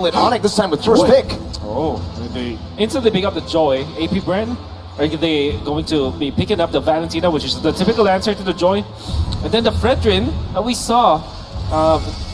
ONIC this time with first pick. Oh, they instantly pick up the Joy. APBREN, are they going to be picking up the Valentina, which is the typical answer to the Joy? And then the Fredrin, we saw,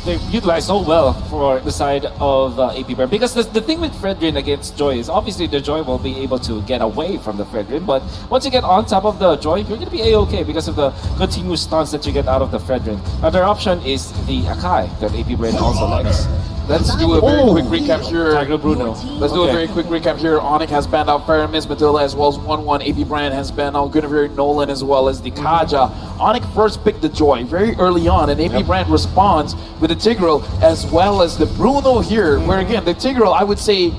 they utilized so well for the side of APBREN. Because the thing with Fredrin against Joy is obviously the Joy will be able to get away from the Fredrin, but once you get on top of the Joy, you're going to be A-okay because of the continuous stunts that you get out of the Fredrin. Another option is the Akai that APBREN also likes. Let's do a very quick recap here. Tiger Bruno. Let's do a very quick recap here. ONIC has banned out Faramis, Matilla, as well as 1-1. APBREN has banned out Guinevere, Nolan, as well as the Kaja. ONIC first picked the Joy very early on, and APBREN responds with the Tigreal, as well as the Bruno here, where again, the Tigreal, I would say,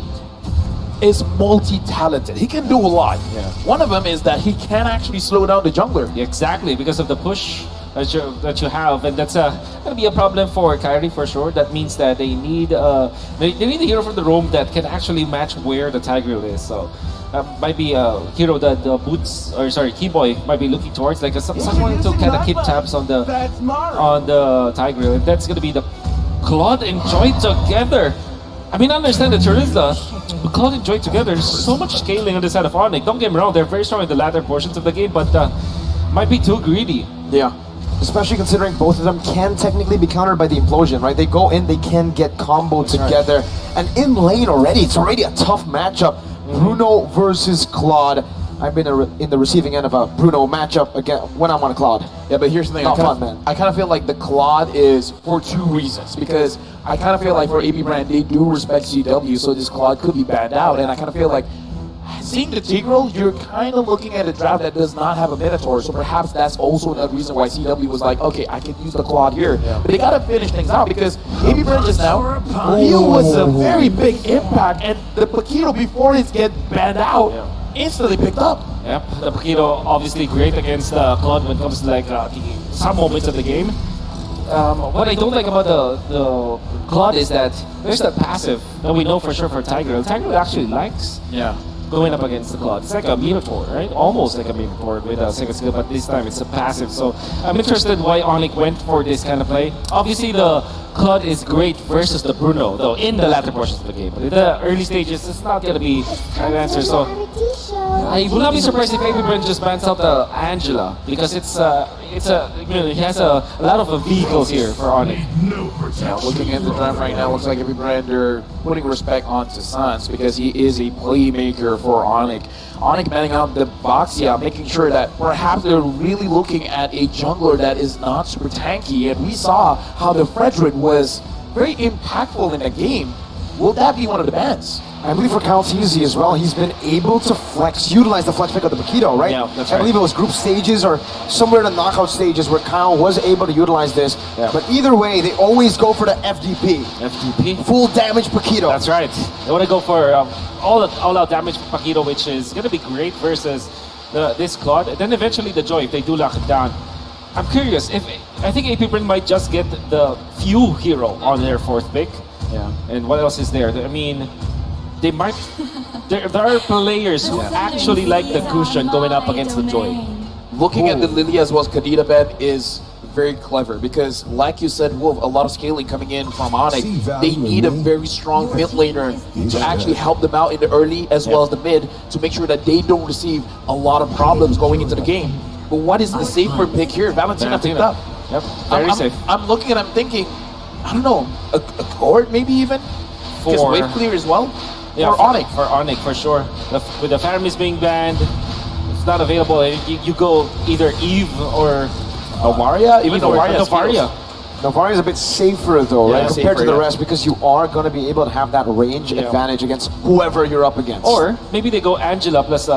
is multi-talented. He can do a lot. Yeah. One of them is that he can actually slow down the jungler. Exactly, because of the push that you have, and that's gonna be a problem for Kyrie for sure. That means that they need they need a hero from the roam that can actually match where the Tigreal is. So might be a hero that the Boots, or sorry, Keyboy might be looking towards, like someone to kind of keep tabs on the Tigreal, and that's gonna be the Claude and Joy together. I mean, I understand the Charizla, but Claude and Joy together, there's so much scaling on the side of ONIC. Don't get me wrong, they're very strong in the latter portions of the game, but might be too greedy. Yeah. Especially considering both of them can technically be countered by the implosion, right? They go in, they can get comboed together. And in lane already, it's already a tough matchup. Bruno versus Claude. I've been in the receiving end of a Bruno matchup again when I'm on Claude. Yeah, but here's the thing. Not fun, man. I kind of feel like the Claude is for two reasons. Because I kind of feel like for APBREN, they do respect CW, so this Claude could be banned out. And I kind of feel like seeing the Tigreal, you're kind of looking at a draft that does not have a Minotaur, so perhaps that's also another reason why CW was like, okay, I can use the Claude here. Yeah. But they gotta finish things out because APBREN just now, Leo was a very big impact, and the Paquito before it gets banned out, instantly picked up. Yep, the Paquito obviously great against Claude when it comes to like some moments of the game. What I don't like about the Claude is that there's that passive that we know for sure for Tigreal. Tigreal actually likes going up against the Claude. It's like a Minotaur, right? Almost like a Minotaur with a second skill, but this time it's a passive. So I'm interested why ONIC went for this kind of play. Obviously the Claude is great versus the Bruno, though, in the latter portions of the game. But in the early stages, it's not going to be an answer. So I will not be surprised if APBREN just bans out the Angela, because he has a lot of vehicles here for ONIC. Yeah, looking at the draft right now, looks like APBREN, they're putting respect onto Sans because he is a playmaker for ONIC. ONIC banning out the Boxia, making sure that perhaps they're really looking at a jungler that is not super tanky, and we saw how the Fredrin was very impactful in the game. Will that be one of the bans? I believe for Calteezy as well, he's been able to utilize the flex pick of the Paquito, right? Yeah, that's I right. believe it was group stages or somewhere in the knockout stages where Kyle was able to utilize this. Yeah. But either way, they always go for the FDP. FDP? Full damage Paquito. That's right. They want to go for all-out damage Paquito, which is going to be great versus this Claude. And then eventually the Joy, if they do lock it down. I'm curious, I think APBREN might just get the few hero on their fourth pick. Yeah. And what else is there? I mean, they might. there are players who actually like the cushion going up against the Joy. Looking at the Lily as well as Kadita bet is very clever because, like you said, Wolf, a lot of scaling coming in from ONIC. They need a very strong mid laner to actually help them out in the early as well as the mid to make sure that they don't receive a lot of problems going into the game. But what is the safer pick here? Valentina picked up. Yep, very safe. I'm looking and I'm thinking, I don't know, a court maybe even? Because wave clear as well? Yeah, for ONIC. For ONIC, for sure. With the Faramis being banned, it's not available. You go either Eve or Novaria? Even Novaria. Novaria is a bit safer though, right? Compared safer, to the rest, because you are going to be able to have that range advantage against whoever you're up against. Or maybe they go Angela plus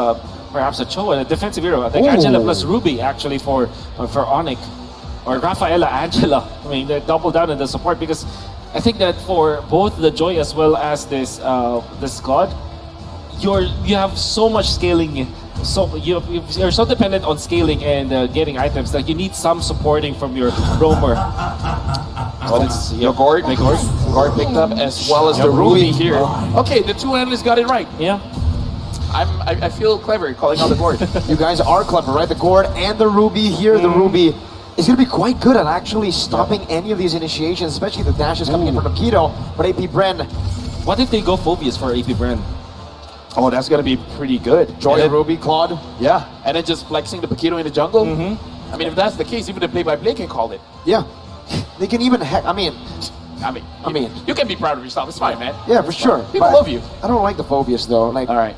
perhaps a Cho, a defensive hero. I think Angela plus Ruby actually for ONIC. Or Rafaela Angela. I mean, they double down in the support because I think that for both the Joy as well as this Claude, you have so much scaling. So you're so dependent on scaling and getting items that you need some supporting from your roamer. Well, it's Gord picked up as well as the Ruby here. Okay, the two analysts got it right. Yeah. I feel clever calling out the Gord. You guys are clever, right? The Gord and the Ruby here. The Ruby is going to be quite good at actually stopping any of these initiations, especially the dashes coming in from Paquito. But APBREN What if they go Phobias for APBREN? Oh, that's gonna be pretty good. Joy, And then- Ruby, Claude. Yeah, and then just flexing the Paquito in the jungle. I mean, if that's the case, even the play-by-play can call it. Yeah. They can even I mean, you can be proud of yourself. It's fine, man. yeah, for sure. People But love you. I don't like the Phobias though. Like, All right.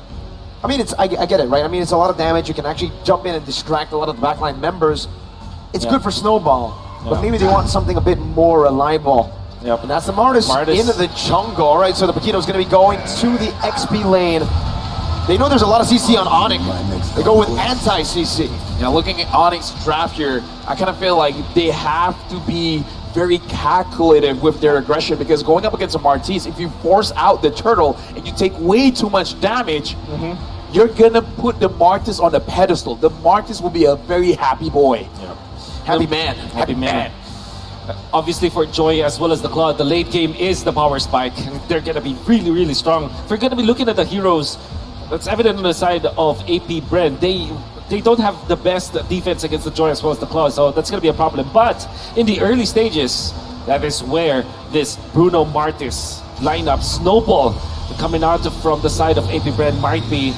I mean, I get it, right? I mean, it's a lot of damage. You can actually jump in and distract a lot of the backline members. It's good for Snowball, but maybe they want something a bit more reliable. Yep. And that's the Martis into the jungle. All right, so the Paquito's going to be going to the XP lane. They know there's a lot of CC on ONIC. They go with anti-CC. Yeah, looking at Onyx's draft here, I kind of feel like they have to be very calculative with their aggression, because going up against a Martis, if you force out the turtle and you take way too much damage, you're gonna put the Martis on a pedestal. The Martis will be a very happy boy. Happy man. Happy man. Obviously for Joy as well as the Claude, the late game is the power spike, and they're gonna be really, really strong. If we're gonna be looking at the heroes, that's evident on the side of APBREN. They don't have the best defense against the Joy as well as the Claude, so that's gonna be a problem. But in the early stages, that is where this Bruno Martis lineup snowball coming out from the side of APBREN might be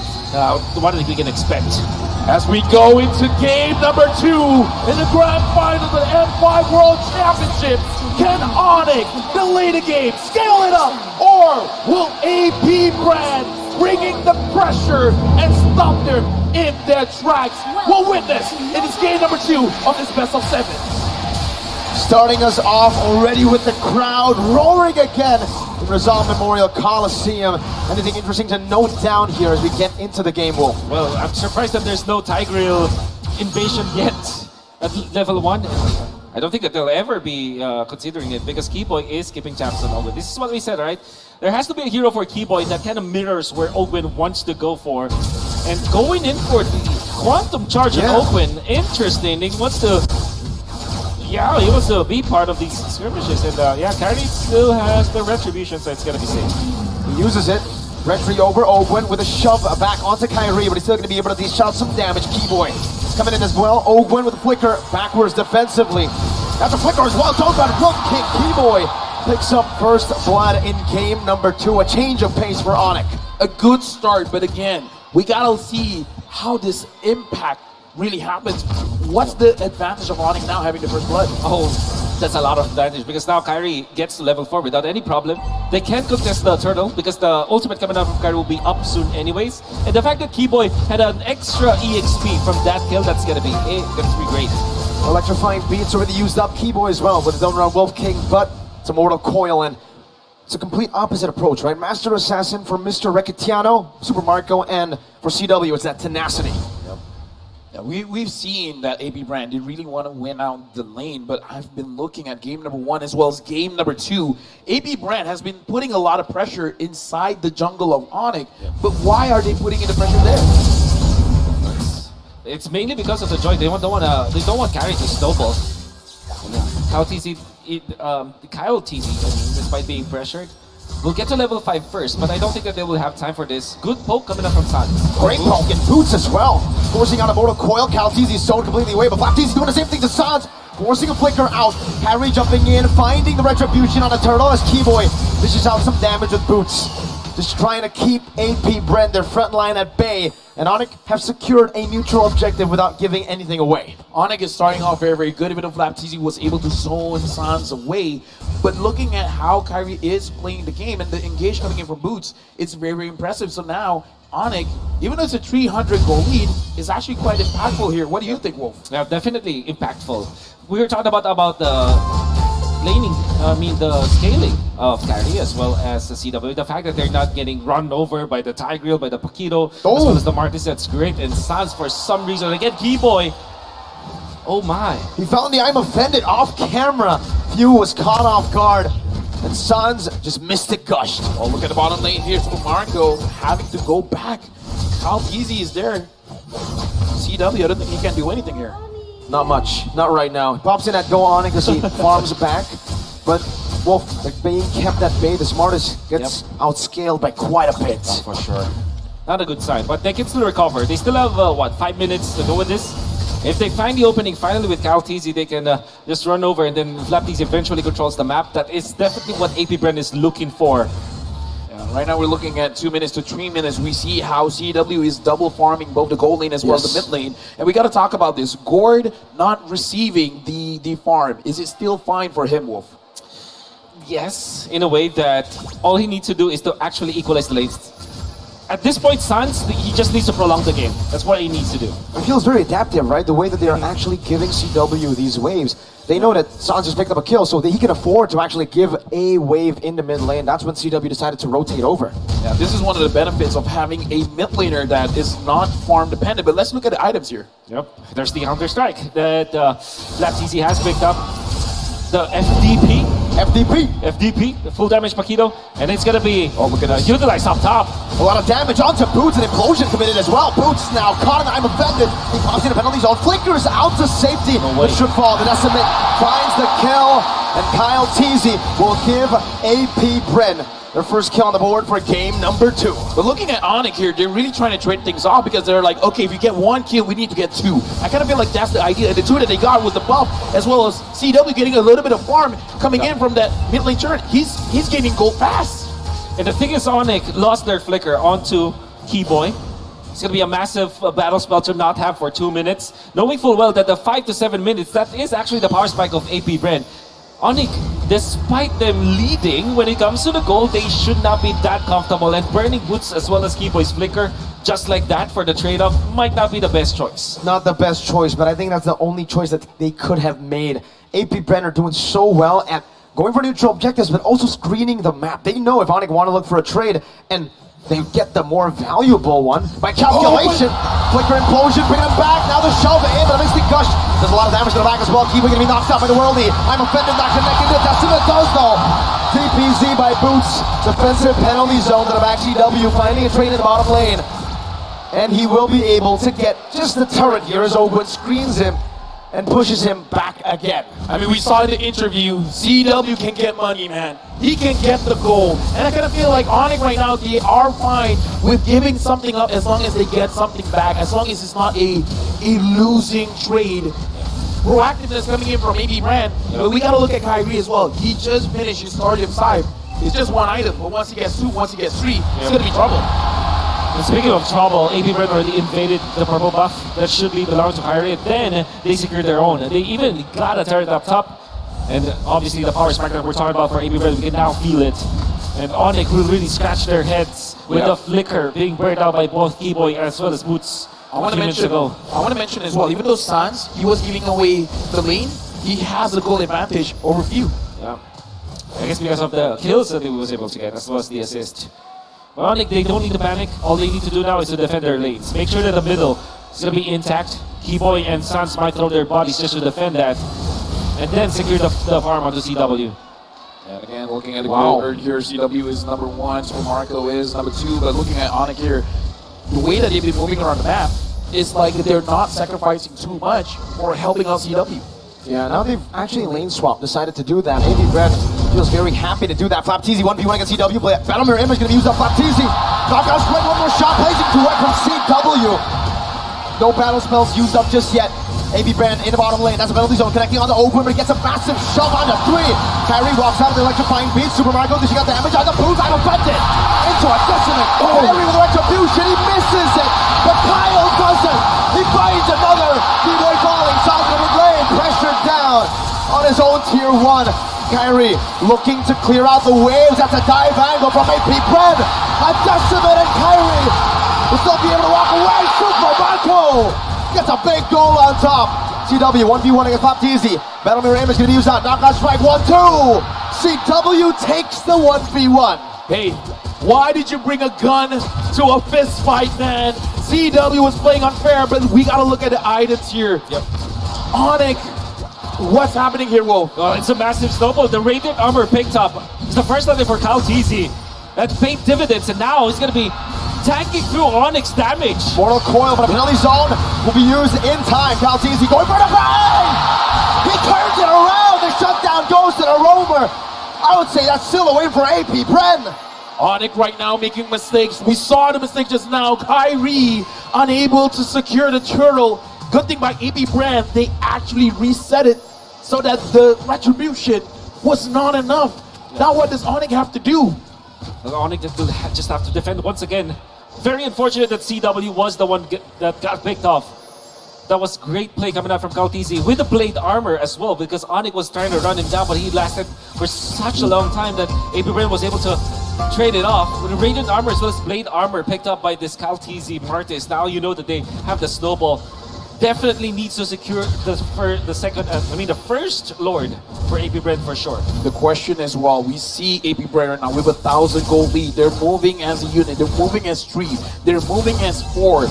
what we can expect. As we go into game number 2 in the grand final of the M5 World Championship, can ONIC delay the game, scale it up, or will APBREN bringing the pressure and stop them in their tracks? We'll witness in this game number 2 of this best of 7. Starting us off already with the crowd roaring again in Rizal Memorial Coliseum. Anything interesting to note down here as we get into the game, Wolf? Well, I'm surprised that there's no Tigreal invasion yet at level 1. I don't think that they'll ever be considering it, because Keyboy is keeping tabs on Ogwin. This is what we said, right? There has to be a hero for Keyboy that kind of mirrors where Ogwin wants to go for. And going in for the Quantum Charge on Ogwin, interesting. He wants to be part of these skirmishes. And Kyrie still has the Retribution, so it's going to be safe. He uses it. Retri over Ogwin with a shove back onto Kyrie, but he's still going to be able to dish out some damage. Keyboy is coming in as well. Ogwin with a flicker backwards defensively. That's a flicker as well. Don't about Rook King. Keyboy picks up first blood in game number 2. A change of pace for ONIC. A good start, but again, we gotta see how this impact really happens. What's the advantage of ONIC now having the first blood? Oh, that's a lot of advantage, because now Kyrie gets to level 4 without any problem. They can't contest the turtle because the ultimate coming out from Kyrie will be up soon anyways. And the fact that Keyboy had an extra EXP from that kill, that's gonna be great. Electrifying beats already used up. Keyboy as well with his own round Wolf King, but it's a Mortal Coil, and it's a complete opposite approach, right? Master Assassin for Mr. Recatiano, Super Marco, and for CW, it's that tenacity. Yeah, we've seen that APBREN, they really want to win out the lane, but I've been looking at game number 1 as well as game number 2. APBREN has been putting a lot of pressure inside the jungle of ONIC, but why are they putting in the pressure there? It's mainly because of the Joy. They don't want Kyrie to snowball. Kyle TZ, despite being pressured, will get to level 5 first, but I don't think that they will have time for this. Good poke coming up from Sun. Great poke and boots as well. Forcing out a Mortal Coil. Calteezy sewn completely away, but Black Teezy doing the same thing to Sans. Forcing a flicker out. Harry jumping in, finding the Retribution on the turtle as Keyboy dishes out some damage with boots. Just trying to keep APBREN, their front line, at bay. And ONIC have secured a neutral objective without giving anything away. ONIC is starting off very, very good, even though Flapteezy was able to zone Sans away. But looking at how Kyrie is playing the game and the engage coming in from Boots, it's very, very impressive. So now, ONIC, even though it's a 300 goal lead, is actually quite impactful here. What do you think, Wolf? Yeah, definitely impactful. We were talking about the the scaling of Kyrie as well as the CW. The fact that they're not getting run over by the Tigreal, by the Paquito, as well as the Martis, that's great. And Sans, for some reason, again, Keyboy. Oh my. He found the I'm offended off camera. Few was caught off guard. And Sans just missed it gushed. Oh, look at the bottom lane here. Super Marco having to go back. Kyle Easy is there. CW, I don't think he can do anything here. Not much. Not right now. He pops in at Go ONIC because he farms back. But Wolf, like being kept at bay, the Smartest gets outscaled by quite a bit. For sure. Not a good sign, but they can still recover. They still have, 5 minutes to go with this? If they find the opening finally with Calteezy, they can just run over, and then Flapteezy eventually controls the map. That is definitely what APBREN is looking for. Right now we're looking at 2 minutes to 3 minutes. We see how CW is double farming both the gold lane as well as the mid lane. And we got to talk about this. Gord not receiving the farm. Is it still fine for him, Wolf? Yes, in a way that all he needs to do is to actually equalize the lanes. At this point, Sans, he just needs to prolong the game. That's what he needs to do. It feels very adaptive, right? The way that they are actually giving CW these waves. They know that Sans just picked up a kill, so that he can afford to actually give a wave in the mid lane. That's when CW decided to rotate over. Yeah, this is one of the benefits of having a mid laner that is not farm dependent. But let's look at the items here. Yep, there's the Counter-Strike that FTC has picked up. The FDP, the full damage Paquito, and it's gonna be utilized up top. A lot of damage onto Boots, and Implosion committed as well. Boots now caught in the I'm offended. He pops in a penalty zone, flickers out to safety, but should fall. The Decimate finds the kill, and Kyle Teasy will give APBREN their first kill on the board for game number 2. But looking at ONIC here, they're really trying to trade things off because they're like, okay, if you get 1 kill, we need to get 2. I kind of feel like that's the idea. And the 2 that they got was the buff, as well as CW getting a little bit of farm coming in from that mid lane turret. He's gaining gold fast. And the thing is, ONIC lost their flicker onto Keyboy. It's going to be a massive battle spell to not have for 2 minutes, knowing full well that the 5 to 7 minutes, that is actually the power spike of APBREN. ONIC, despite them leading when it comes to the goal, they should not be that comfortable, and burning Boots as well as Keyboy's flicker just like that for the trade-off might not be the best choice. Not the best choice, but I think that's the only choice that they could have made. APBREN are doing so well at going for neutral objectives, but also screening the map. They know if ONIC want to look for a trade, and they get the more valuable one by calculation. Flicker Implosion, bringing him back. Now the shove in, but a Mystic Gush does a lot of damage to the back as well. Keyboy gonna be knocked out by the Worldly. I'm offended, not connected to Decimate does though. TPZ by Boots. Defensive penalty zone to the back. CW finding a trade in the bottom lane. And he will be able to get just the turret here as Ogwin screens him and pushes him back again. I mean, we saw in the interview, CW can get money, man. He can get the gold. And I kind of feel like ONIC right now, they are fine with giving something up as long as they get something back, as long as it's not a losing trade. Proactiveness coming in from APBREN, but we got to look at Kyrie as well. He just finished his Stardom 5. It's just 1 item, but once he gets 2, once he gets 3, it's going to be trouble. And speaking of trouble, APBREN already invaded the purple buff that should be belong to Kyrie. Then they secured their own. They even got a turret up top. And obviously the power spike that we're talking about for APBREN, we can now feel it. And ONIC will really scratch their heads with the flicker being burned out by both Keyboy as well as Boots. I want to mention as well, even though Sans, he was giving away the lane, he has the goal advantage over few. Yeah. I guess because of the kills that he was able to get, as well as the assist. But ONIC, they don't need to panic. All they need to do now is to defend their lanes. Make sure that the middle is going to be intact. Keyboy and Sans might throw their bodies just to defend that. And then secure the farm onto CW. And again, looking at the gold here, CW is number 1, so Marco is number 2. But looking at ONIC here, the way that they've been moving around the map is like they're not sacrificing too much for helping out CW. Yeah, now they've actually lane swap, decided to do that. APBREN feels very happy to do that. Flapteezy 1v1 against CW. Battle Mirror Image going to be used on Flapteezy. Knockout straight, one more shot, blazing duet from CW. No battle spells used up just yet. APBREN in the bottom lane, that's a penalty zone connecting on the Ogwin, but he gets a massive shove on the 3. Kyrie walks out of the electrifying beat. Super Marco, does he got damage on the Boots? I'm offended. Into a Decimate. Kyrie with retribution, he misses it, but Kyle doesn't. He finds another. Keyboy falling, south of the lane, pressured down on his own tier 1. Kyrie looking to clear out the waves. That's a dive angle from APBREN. A Decimate and Kyrie will still be able to walk away. Super Marco gets a big goal on top. CW 1v1 against Flapteezy. Battle Mirror Image going to use that. Knockout strike 1-2. CW takes the 1v1. Hey, why did you bring a gun to a fist fight, man? CW was playing unfair, but we got to look at the items here. Yep. ONIC, what's happening here, Wolf? It's a massive snowball. The rated armor picked up. It's the first time for Kyle Teasy. That paid dividends, and now he's going to be tanking through ONIC's damage. Mortal Coil, but a penalty zone will be used in time. Kyle Teasy going for the bang! He turns it around. The shutdown goes to the roamer. I would say that's still a win for APBREN. ONIC right now making mistakes. We saw the mistake just now. Kyrie unable to secure the turtle. Good thing by APBREN, they actually reset it so that the retribution was not enough. Now what does ONIC have to do? ONIC will just have to defend once again. Very unfortunate that CW was the one that got picked off. That was great play coming out from Kautizi with the blade armor as well, because ONIC was trying to run him down, but he lasted for such a long time that APBREN was able to trade it off. With the radiant armor as well as blade armor picked up by this Kautizi Martis, now you know that they have the snowball. Definitely needs to secure the first Lord for APBREN for sure. The question is, well, we see APBREN now with a 1,000 gold lead. They're moving as a unit. They're moving as 3. They're moving as 4.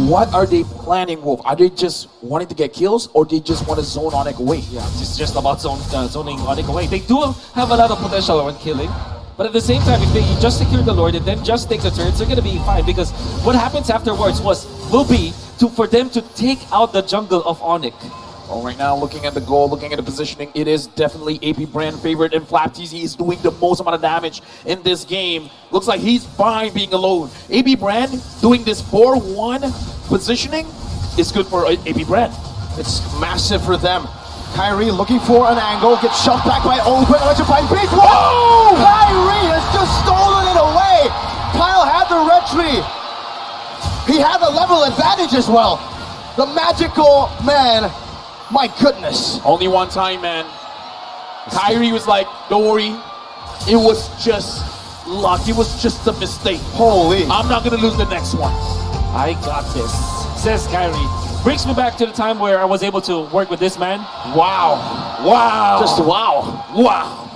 What are they planning, Wolf? Are they just wanting to get kills, or they just want to zone ONIC away? Yeah, it's just about zoning ONIC away. They do have a lot of potential when killing. But at the same time, if they just secure the Lord and then just take the turns, they're going to be fine, because what happens afterwards will be for them to take out the jungle of ONIC. Well, right now, looking at the goal, looking at the positioning, it is definitely APBREN favorite, and FlapTZ is doing the most amount of damage in this game. Looks like he's fine being alone. APBREN doing this 4-1 positioning is good for APBREN. It's massive for them. Kyrie looking for an angle, gets shoved back by Open, electrifying beast. Whoa! Kyrie has just stolen it away. Kyle had the retry. He had the level advantage as well. The magical man, my goodness. Only one time, man. Kyrie was like, don't worry. It was just luck. It was just a mistake. Holy. I'm not going to lose the next one. I got this, says Kyrie. Brings me back to the time where I was able to work with this man. Wow. Wow. Just wow. Wow.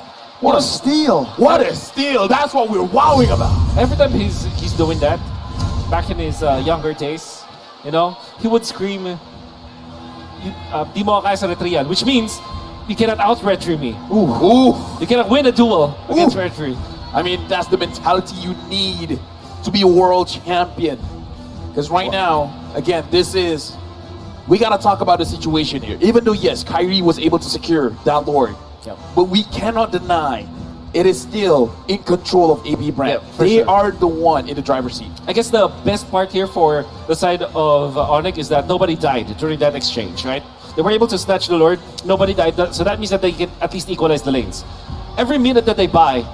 What a steal. What a steal. That's what we're wowing about. Every time he's doing that, back in his younger days, you know, he would scream, "Di mo kaya sa retrial," which means you cannot out-retry me. Ooh. You cannot win a duel against retry. I mean, that's the mentality you need to be a world champion. Because right now, again, we got to talk about the situation here. Even though, yes, Kyrie was able to secure that Lord, but we cannot deny it is still in control of APBREN. They are the one in the driver's seat. I guess the best part here for the side of ONIC is that nobody died during that exchange, right? They were able to snatch the Lord, nobody died, so that means that they can at least equalize the lanes. Every minute that they buy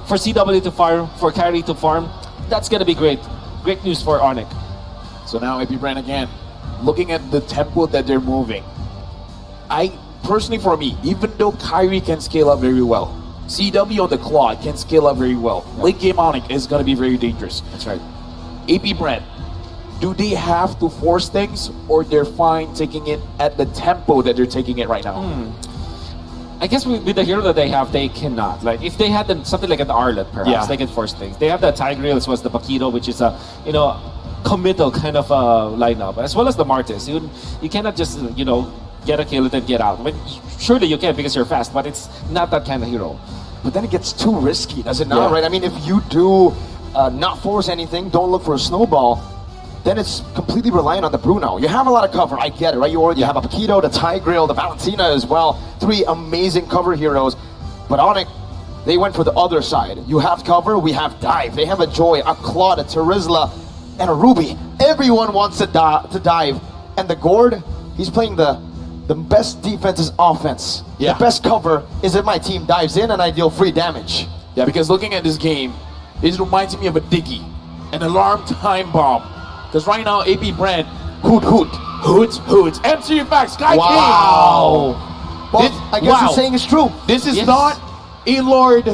for CW to farm, for Kyrie to farm, that's gonna be great. Great news for ONIC. So now APBREN again, looking at the tempo that they're moving. Personally, for me, even though Kyrie can scale up very well, CW on the Claude can scale up very well. Late game ONIC is going to be very dangerous. That's right. APBREN, do they have to force things, or they're fine taking it at the tempo that they're taking it right now? I guess with the hero that they have, they cannot. Like, if they had something like an Arlet, perhaps, they can force things. They have the Tigreal as well as the Paquito, which is a, committal kind of lineup, as well as the Martis. You cannot just, get a kill and then get out. I mean, surely you can because you're fast, but it's not that kind of hero. But then it gets too risky, does it not, Yeah. right? I mean, if you do not force anything, don't look for a snowball, then it's completely reliant on the Bruno. You have a lot of cover, I get it, right? You have a Paquito, the Tigreal, the Valentina as well. 3 amazing cover heroes. But ONIC, they went for the other side. You have cover, we have dive. They have a Joy, a Claude, a Terizla, and a Ruby. Everyone wants to dive. And the Gord, he's playing the best defense is offense. Yeah. The best cover is if my team dives in and I deal free damage. Yeah, because looking at this game, it reminds me of a Diggy, an alarm time bomb. Because right now, APBREN, hoots. MC Facts, Sky King. Wow. Well, I guess the saying is true. This is not a Lord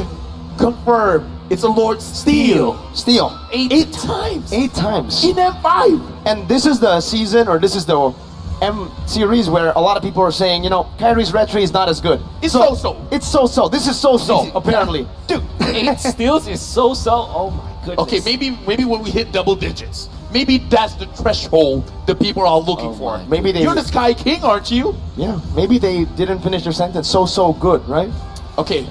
confirmed. It's a Lord steal. Steal. 8 times. 8 times. In M5. And this is the season, or this is the M series where a lot of people are saying, Kyrie's retry is not as good. It's so-so. It's so-so. This is so-so, apparently. Dude, 8 steals is so-so. Oh my goodness. okay, maybe when we hit double digits, maybe that's the threshold the people are looking for. Maybe You're the Sky King, aren't you? Yeah, maybe they didn't finish their sentence so good, right? Okay,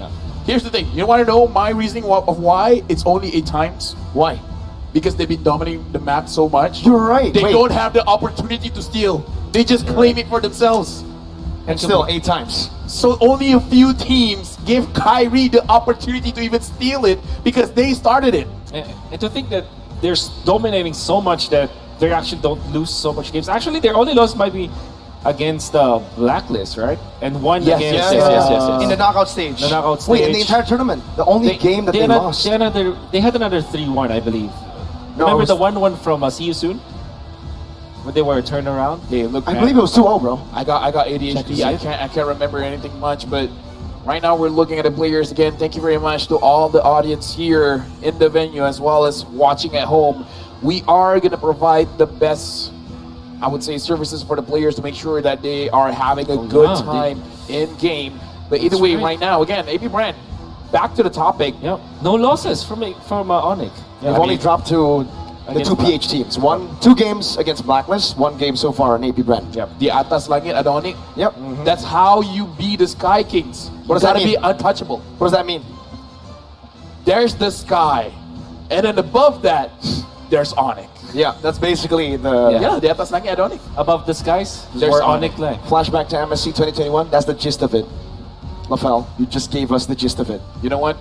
here's the thing. You want to know my reasoning of why it's only 8 times? Why? Because they've been dominating the map so much. You're right. They Wait. don't have the opportunity to steal. They just claim it for themselves. And still 8 times. So only a few teams give Kyrie the opportunity to even steal it because they started it. And to think that they're dominating so much that they actually don't lose so much games. Actually, their only loss might be against the Blacklist, right? And one Yes, against yes. In the knockout stage. the knockout Wait, in stage. the entire tournament, the only game that they lost. They had another 3-1, I believe. No, Remember it was- the 1-1 from See You Soon? When they were a turnaround? Hey, look, I man, believe it was 2-0, bro. I got Check to ADHD. see I it. can't remember anything much, but right now we're looking at the players again. Thank you very much to all the audience here in the venue as well as watching at home. We are gonna provide the best, I would say, services for the players to make sure that they are having a good yeah, time in game. But either That's way, right. right now, again, APBREN, back to the topic. Yep. No losses from ONIC. They've only dropped to the Against two PH teams. Two games against Blacklist, one game so far in APBREN. Yep. The Atas Langit Adonic. Yep. That's how you beat the Sky Kings. What does You that gotta mean? be untouchable. What does that mean? There's the sky, and then above that, there's ONIC. Yeah, that's basically the Yeah, the Atas Langit Adonic. Above the skies, There's where ONIC. ONIC lay. flashback to MSC 2021. That's the gist of it. Lafel, you just gave us the gist of it. You know what?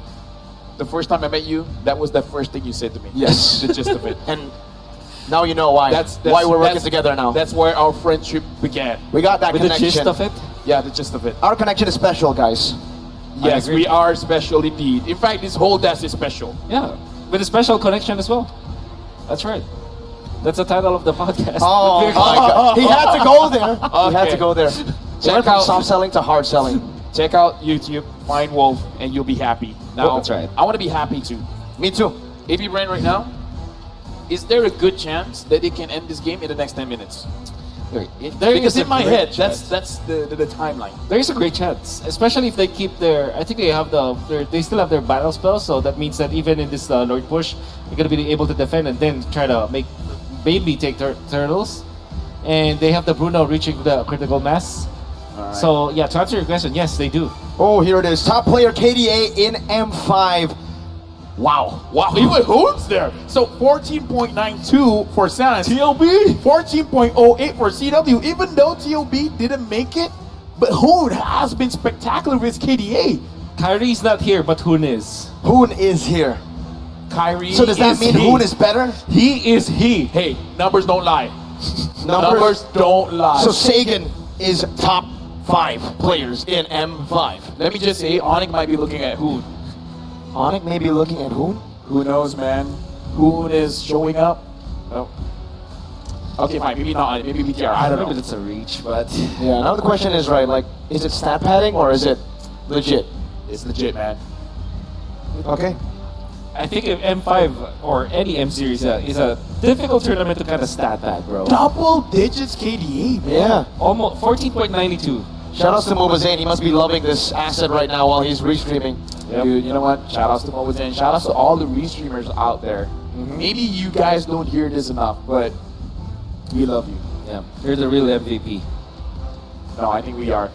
The first time I met you, that was the first thing you said to me. Yes. The gist of it. And now you know why. That's why we're working that's- together now. That's where our friendship began. We got that With the connection. gist of it. Yeah, the gist of it. Our connection is special, guys. Yes, agree. we are special indeed. In fact, this whole desk is special. Yeah. With a special connection as well. That's right. That's the title of the podcast. Oh With my God. He had to go there. He had Okay. to go there. Check Went from out- soft selling to hard selling. Check out YouTube, find Wolf, and you'll be happy. Now, That's right. I want to be happy too. Me too. APBREN right now, is there a good chance that they can end this game in the next 10 minutes? There Because is a in my great head, chance. that's the timeline. There is a great chance, especially if they keep their. I think they have they still have their battle spells, so that means that even in this Lord push, they're gonna be able to defend and then try to maybe take turtles, and they have the Bruno reaching the critical mass. So yeah, to answer your question, yes, they do. Oh, here it is. Top player KDA in M5. Wow. Wow, even Hoon's there. So 14.92 for Sans. TLB. 14.08 for CW. Even though TLB didn't make it, but Hoon has been spectacular with his KDA. Kyrie's not here, but Hoon is. Hoon is here. Kyrie. So does that mean he. Hoon is better? He is he. Hey, numbers don't lie. Numbers don't lie. So Sagan is top 5 players in M5. let me just say, ONIC might be looking at Hoon. ONIC may be looking at Hoon. Who knows, man? Hoon is showing up. Oh. Okay, fine. Maybe not. Maybe BTR. I don't Maybe know. it's a reach, but Yeah, now the question is, right, like, is it stat padding or is it legit? It's legit, man. Okay. I think if M5 or any M series is a difficult tournament to kind of stat that, bro. Double digits KDA, man. Yeah. Almost 14.92. Shout outs to Mobazane. He must be loving this asset right now while he's restreaming. Yep. Dude, you know what? Shout outs to Mobile and shout outs to all the restreamers out there. Maybe you guys don't hear this enough, but we love you. Yeah, you're the real MVP. No, I think we are.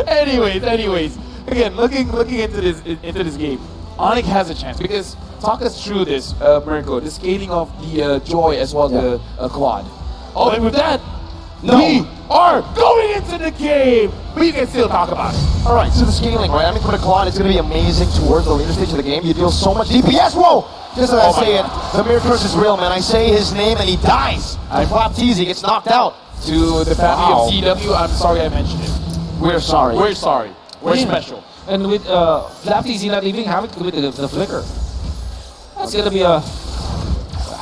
Anyways. Again, looking into this game, ONIC has a chance because talk us through this, Mirko, the scaling of the Joy as well as the Quad. Oh, and with that, we are going into the game, but you can still talk about it. All right, so the scaling, right? I mean, for the Claude, it's going to be amazing towards the later stage of the game. You deal so much DPS. Whoa! Just as I say it, the mirror curse is real, man. I say his name and he dies. I flop tease, he gets knocked out. To the family of CW, I'm sorry I mentioned it. We're sorry. We're sorry. We're Yeah. special. And with Flapty not leaving Havoc with the flicker. That's gonna be a.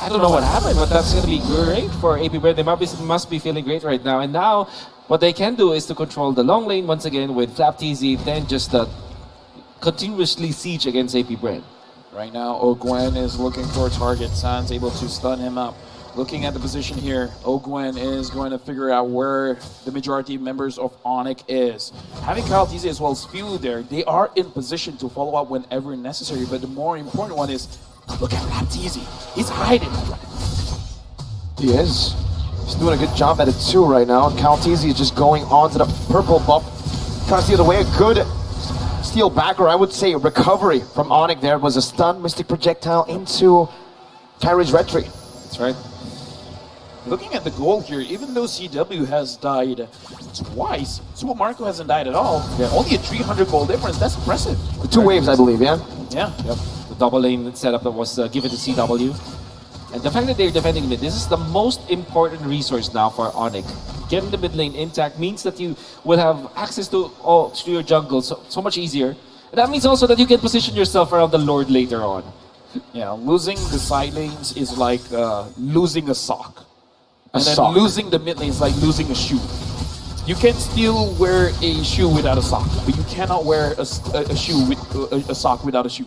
I don't know what happened, but that's gonna be great for APBREN. They must be feeling great right now. And now, what they can do is to control the long lane once again with Flapty, then just continuously siege against APBREN. Right now, Ogwen is looking for a target. Sans able to stun him up. Looking at the position here, Ogwen is going to figure out where the majority of members of ONIC is. Having Kyle TZ as well as Few there, they are in position to follow up whenever necessary. But the more important one is, look at Rap TZ. He's hiding. He is. He's doing a good job at it too right now. Caltese is just going on to the purple buff. Trying to steal away a good steal back, or I would say recovery from ONIC there. Was a stun Mystic Projectile into Kyrie's retreat. That's right. Looking at the goal here, even though CW has died twice, Super Marco hasn't died at all. Only a 300 goal difference. That's impressive. The 2 waves, I believe, yeah? Yeah. Yep. The double lane setup that was given to CW. And the fact that they're defending mid, this is the most important resource now for ONIC. Getting the mid lane intact means that you will have access to your jungle so much easier. And that means also that you can position yourself around the Lord later on. Yeah, losing the side lanes is like losing a sock. And then sock. losing the mid lane is like losing a shoe. You can still wear a shoe without a sock, but you cannot wear a shoe with a sock without a shoe.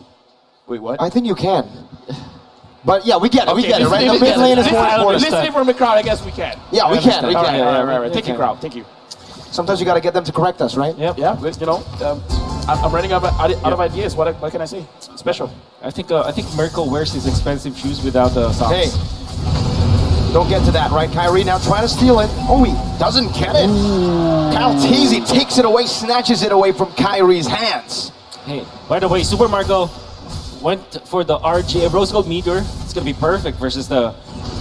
Wait, what? I think you can. But yeah, we get it. We Okay, get it, right? The listening- mid lane is more listening- important. Listening from the crowd, I guess we can. Yeah, we can. We All can. right. Thank you, crowd. Thank you. Sometimes you gotta get them to correct us, right? Yep. Yeah, but, I'm running out of ideas. What can I say? Special. I think Mirko wears his expensive shoes without the socks. Hey, don't get to that, right? Kyrie now trying to steal it. Oh, he doesn't get it. Kyle Teasy takes it away, snatches it away from Kyrie's hands. Hey, by the way, Super Marco went for the RGA Rose Gold Meteor. It's gonna be perfect versus the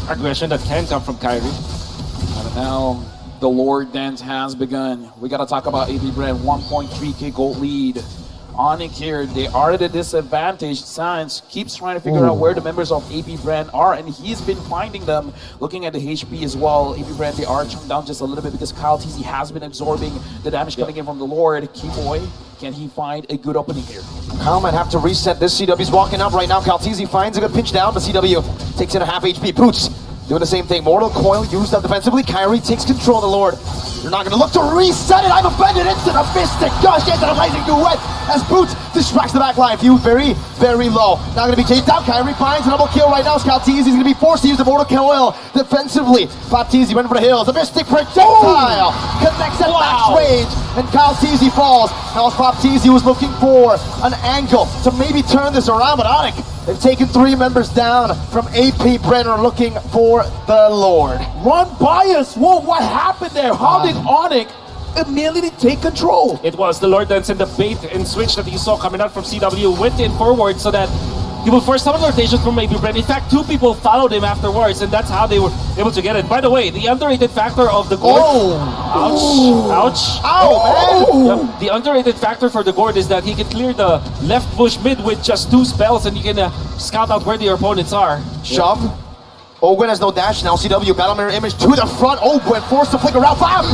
aggression that can come from Kyrie. And now the Lord dance has begun. We gotta talk about APBREN 1.3k gold lead. ONIC here, they are at a disadvantage. Sans keeps trying to figure out where the members of APBREN are, and he's been finding them. Looking at the HP as well, APBREN, they are chunk down just a little bit because Kyle TZ has been absorbing the damage coming in from the Lord. Keyboy, can he find a good opening here? Kyle might have to reset this. CW's walking up right now. Kyle Teasy finds a good pinch down, but CW takes in a half HP. Boots doing the same thing. Mortal Coil used up defensively. Kyrie takes control of the Lord. You're not going to look to reset it. I'm offended. Instant a Mystic Gush into the blazing duet as Boots distracts the back line. View very, very low. Now going to be chased out. Kyrie finds a double kill right now. Scout Teasy is going to be forced to use the Mortal Coil defensively. Pop Teasy went for the hills. The Mystic Projectile connects at max range, and Kyle Teasy falls. Now Pop Teasy was looking for an angle to maybe turn this around, but ONIC, they've taken 3 members down from APBREN, are looking for the Lord. Run by us! Whoa, what happened there? How did ONIC immediately take control? It was the Lord Dance and the bait and switch that you saw coming out from CW went in forward so that he will force some rotation from APBREN. In fact, 2 people followed him afterwards, and that's how they were able to get it. By the way, the underrated factor of the gourd. Ouch! Ow, Yep. The underrated factor for the gourd is that he can clear the left bush mid with just 2 spells, and you can scout out where your opponents are. Shove. Ogwen has no dash. Now CW battle mirror image to the front. Ogwen forced to flicker out. Flap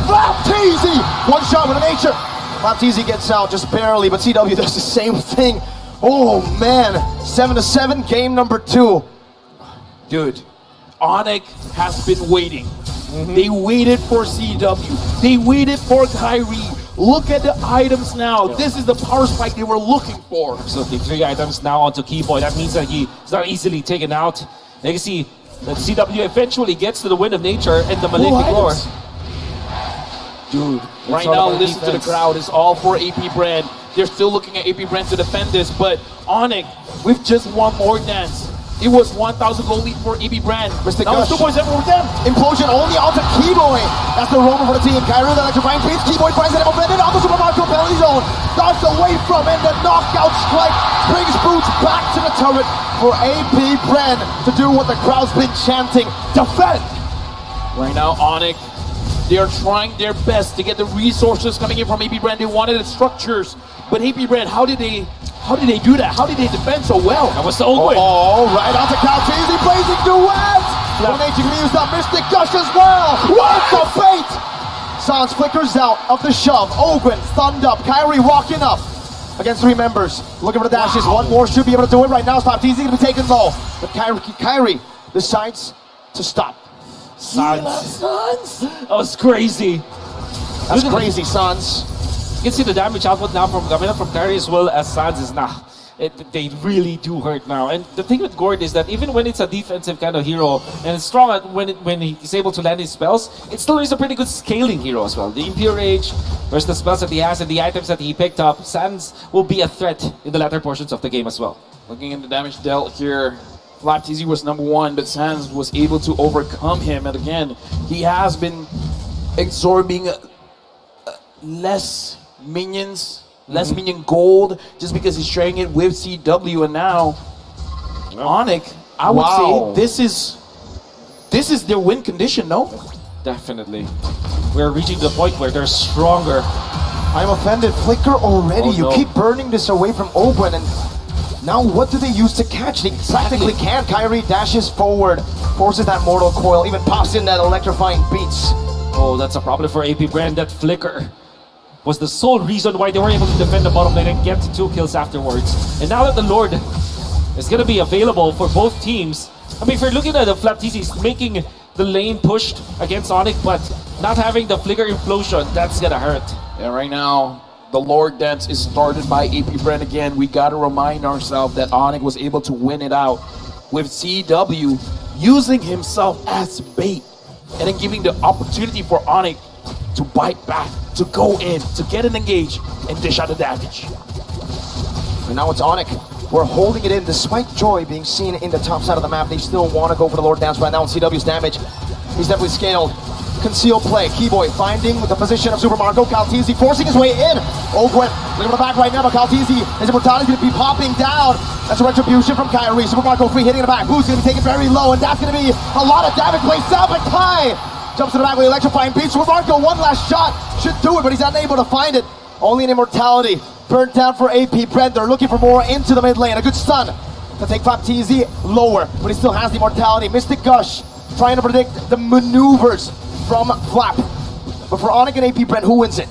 Teasy! One shot with a nature. Flap Teasy gets out just barely, but CW does the same thing. Oh man, 7-7, game number 2. Dude, ONIC has been waiting. They waited for CW. They waited for Kyrie. Look at the items now. This is the power spike they were looking for. Absolutely, 3 items now onto Keyboy. That means that he's not easily taken out. You can see that CW eventually gets to the Wind of Nature and the Malefic Lore. Dude, right all now about listen to the defense. crowd. It's all for APBREN. They're still looking at APBREN to defend this, but ONIC, with just one more dance, it was 1,000 gold lead for APBREN. Mystic Now it's Gush. 2 points everyone with them. Implosion only onto Keyboy. That's the rover for the team. Kyrie, the electrifying beats. Keyboy finds it offended on the Super Marco penalty zone. Dodged away from it. The knockout strike brings Boots back to the turret for APBREN to do what the crowd's been chanting. Defend! Right now, ONIC, they are trying their best to get the resources coming in from APBREN. They wanted the structures, but APBREN, how did they do that? How did they defend so well? That was the old way. Oh, right onto Kyle Teasy. Blazing duet! Nature can use that Mystic Gush as well. What the bait! Sans flickers out of the shove. Ogwen, thumbed up. Kyrie walking up against 3 members. Looking for the dashes. One more should be able to do it right now. Stop Teasy going to be taken low. But Kyrie decides to stop. Sans. That was crazy. That's crazy, Sans. You can see the damage output now from coming up from Kyrie as well as Sans is now. They really do hurt now. And the thing with Gord is that even when it's a defensive kind of hero and it's strong at when he's able to land his spells, it still is a pretty good scaling hero as well. The Impure Age, versus the spells that he has and the items that he picked up, Sans will be a threat in the latter portions of the game as well. Looking at the damage dealt here, Flap TZ was number 1, but Sans was able to overcome him. And again, he has been absorbing less minions, less minion gold, just because he's sharing it with CW. And now, ONIC, I would say this is their win condition, no? Definitely. We're reaching the point where they're stronger. I'm offended. Flicker already. Oh, You no. keep burning this away from Ogwen, and Now what do they use to catch? They practically can't. Kyrie dashes forward, forces that mortal coil, even pops in that electrifying beats. Oh, that's a problem for APBREN. That flicker was the sole reason why they were able to defend the bottom lane and get 2 kills afterwards. And now that the Lord is going to be available for both teams, I mean, if you're looking at the Flaptizis making the lane pushed against ONIC, but not having the flicker implosion, that's going to hurt. Yeah, right now, the Lord Dance is started by APBREN again. We got to remind ourselves that ONIC was able to win it out with CW using himself as bait and then giving the opportunity for ONIC to bite back, to go in, to get an engage and dish out the damage. And now it's ONIC. We're holding it in despite Joy being seen in the top side of the map. They still want to go for the Lord Dance right now on CW's damage. He's definitely scaled. Concealed play. Keyboy finding the position of Super Marco. Caltizi forcing his way in. Ogwen looking for the back right now, but Caltizi, his immortality is going to be popping down. That's a retribution from Kyrie. Super Marco free hitting in the back. Boost going to be taken very low, and that's going to be a lot of damage placed down, but Kai jumps to the back with the electrifying beat. Super Marco, one last shot. Should do it, but he's unable to find it. Only an immortality. Burnt down for APBREN. They're looking for more into the mid lane. A good stun to take Flaptizi lower, but he still has the immortality. Mystic Gush trying to predict the maneuvers from Flap. But for ONIC and APBREN, who wins it?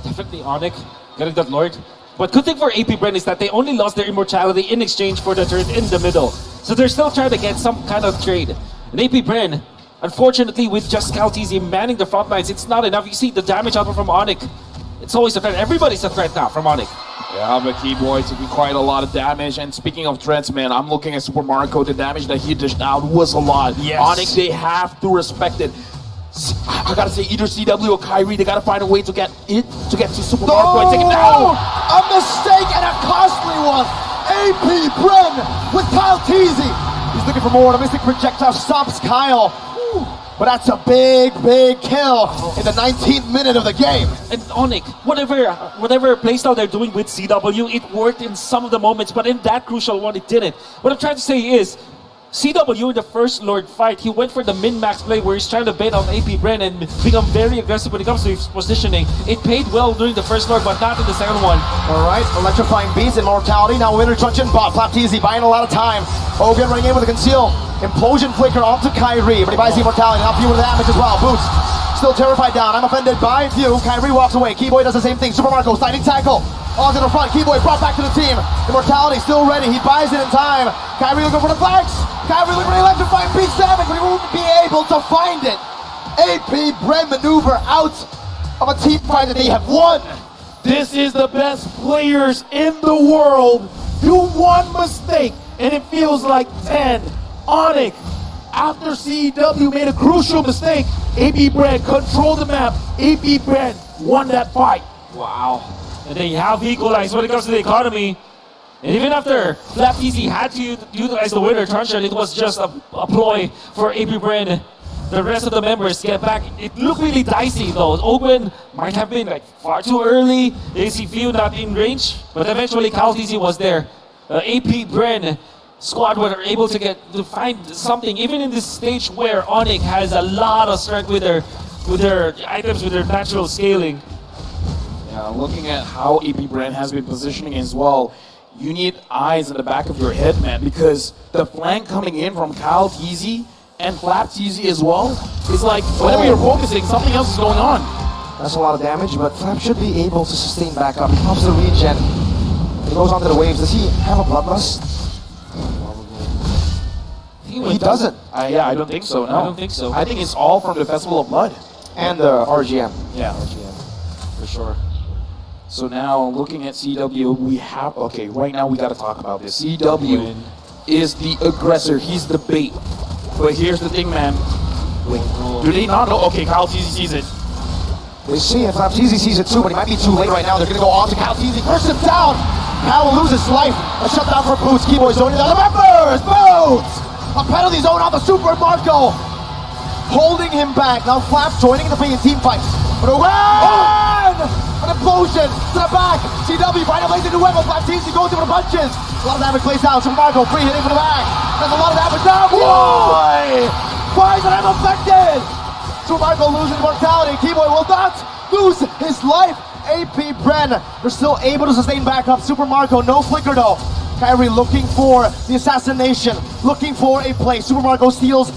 Definitely ONIC getting that Lord. But good thing for APBREN is that they only lost their immortality in exchange for the turret in the middle. So they're still trying to get some kind of trade. And APBREN, unfortunately, with just Caltizi manning the front lines, it's not enough. You see the damage output from ONIC. It's always a threat. Everybody's a threat now from ONIC. Yeah, but Keyboy taking quite a lot of damage. And speaking of threats, man, I'm looking at Super Marco. The damage that he dished out was a lot. Yes. ONIC, they have to respect it. I gotta say, either CW or Kyrie, they gotta find a way to get to Super Marco and take him down. A mistake and a costly one. APBREN with Kyle Teasy. He's looking for more. The Mystic Projectile stops Kyle. But that's a big, big kill in the 19th minute of the game. And ONIC, whatever playstyle they're doing with CW, it worked in some of the moments, but in that crucial one, it didn't. What I'm trying to say is, CW in the first Lord fight, he went for the min-max play where he's trying to bait on APBREN and become very aggressive when it comes to his positioning. It paid well during the first Lord, but not in the second one. All right, electrifying beats, immortality. Now winner junction bot. Flaptizi buying a lot of time. Ogan running in with a conceal. Implosion flicker onto Kyrie, but he buys the immortality. Now few with the damage as well. Boots still terrified down. I'm offended by few. Kyrie walks away. Keyboy does the same thing. Super Marco sliding tackle. Onto the front. Keyboy brought back to the team. Immortality still ready. He buys it in time. Kyrie looking for the flags. Kyrie looking for the electrifying beats damage, but he won't be able to find it. APBREN maneuver out of a team fight that they have won. This is the best players in the world. Do one mistake, and it feels like 10. ONIC, after CW made a crucial mistake, APBREN controlled the map. APBREN won that fight. Wow. And they have equalized when it comes to the economy. And even after Flaptizi had to utilize the winner truncheon, it was just a ploy for APBREN. The rest of the members get back. It looked really dicey though. Ogwen might have been like far too early. AC Few not in range, but eventually Caltizi was there. APBREN squad were able to find something, even in this stage where ONIC has a lot of strength with their items, with their natural scaling. Yeah, looking at how APBREN has been positioning as well, you need eyes in the back of your head, man, because the flank coming in from Kyle Teasy and Flaptizi as well, is like, whenever you're focusing, something else is going on. That's a lot of damage, but Flap should be able to sustain back up. He pops the regen. He goes onto the waves. Does he have a bloodlust? He doesn't. Yeah, I don't think so, no. I don't think so. I think it's all from the Festival of Blood. And the RGM. Yeah, For sure. so now looking at CW, we have, okay, right now we gotta talk about this. CW is the aggressor, he's the bait. But here's the thing, man. Do they not know? Okay, Kyle Teasy sees it. They see it. Flaptizi sees it too, but he might be too late right now. They're going to go on to Kyle Teasy. Curse him down. Kyle will lose his life. A shutdown for Boots. Keyboy zoning down the members. Boots! A penalty zone on the Super Marco. Holding him back. Now Flap joining in the team fight. But Owen! An implosion to the back. CW right away to the web. Flaptizi goes in for the punches. A lot of damage plays down. Super Marco free hitting for the back. There's a lot of damage down. Boy! Why is it affected? Super Marco losing mortality. Keyboy will not lose his life. APBREN, they're still able to sustain back up. Super Marco, no flicker though. Kyrie looking for the assassination, looking for a play. Super Marco steals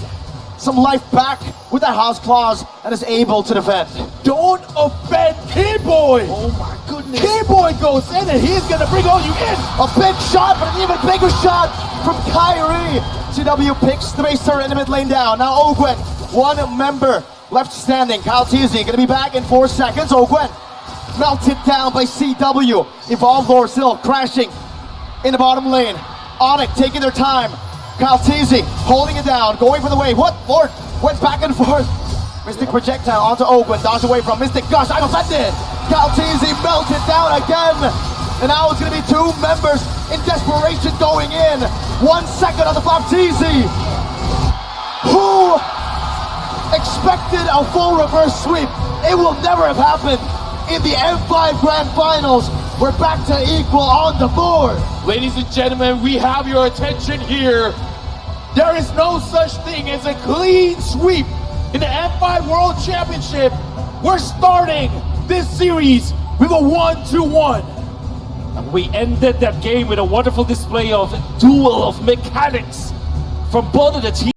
some life back with that house claws and is able to defend. Don't offend K-Boy! Oh my goodness. K-Boy goes in and he's gonna bring all you in! A big shot, but an even bigger shot from Kyrie. CW picks the base turret in the mid lane down. Now Ogwen, one member left standing. Kyle Teasy gonna be back in 4 seconds. Ogwen melted down by CW. Evolved Lord still crashing in the bottom lane. ONIC taking their time. Kyle Teasy holding it down, going for the wave. What? Lord went back and forth. Mystic projectile onto Ogwen, dodge away from Mystic. Gosh, I'm offended. Kyle Teasy melted down again. And now it's gonna be 2 members in desperation going in. 1 second on the clock. Teasy, who expected a full reverse sweep? It will never have happened in the M5 Grand Finals. We're back to equal on the board. Ladies and gentlemen, we have your attention here. There is no such thing as a clean sweep in the M5 World Championship. We're starting this series with a 1-1. And we ended that game with a wonderful display of duel of mechanics from both of the teams.